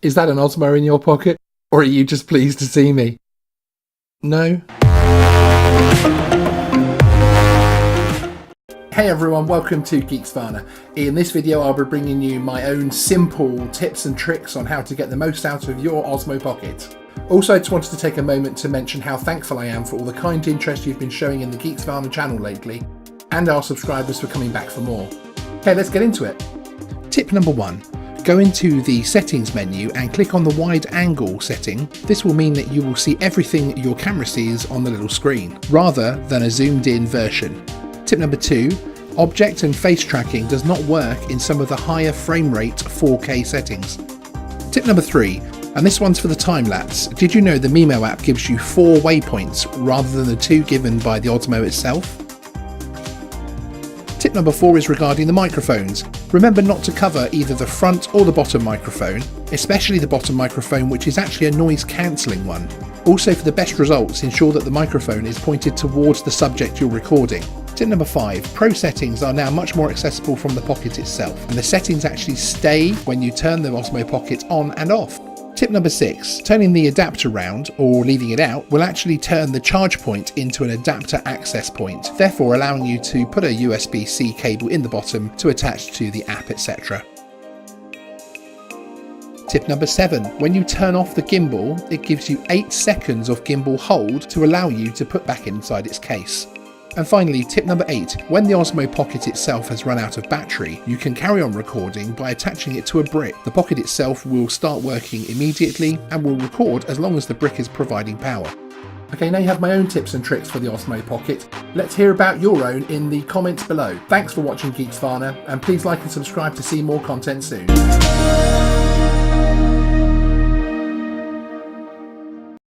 Is that an Osmo in your pocket? Or are you just pleased to see me? No? Hey everyone, welcome to Geeksvana. In this video I'll be bringing you my own simple tips and tricks on how to get the most out of your Osmo Pocket. Also, I just wanted to take a moment to mention how thankful I am for all the kind interest you've been showing in the Geeksvana channel lately, and our subscribers for coming back for more. Okay, let's get into it. Tip number 1. Go into the settings menu and click on the wide angle setting. This will mean that you will see everything your camera sees on the little screen, rather than a zoomed in version. Tip number 2, object and face tracking does not work in some of the higher frame rate 4K settings. Tip number 3, and this one's for the time lapse. Did you know the Mimo app gives you 4 waypoints rather than the 2 given by the Osmo itself? Tip number 4 is regarding the microphones. Remember not to cover either the front or the bottom microphone, especially the bottom microphone, which is actually a noise cancelling one. Also, for the best results, ensure that the microphone is pointed towards the subject you're recording. Tip number 5, Pro settings are now much more accessible from the Pocket itself, and the settings actually stay when you turn the Osmo Pocket on and off. Tip number 6, turning the adapter round or leaving it out will actually turn the charge point into an adapter access point, therefore allowing you to put a USB-C cable in the bottom to attach to the app, etc. Tip number 7, when you turn off the gimbal, it gives you 8 seconds of gimbal hold to allow you to put back inside its case. And finally, tip number 8, when the Osmo Pocket itself has run out of battery, you can carry on recording by attaching it to a brick. The Pocket itself will start working immediately and will record as long as the brick is providing power. Okay, now you have my own tips and tricks for the Osmo Pocket. Let's hear about your own in the comments below. Thanks for watching Geeksvana, and please like and subscribe to see more content soon.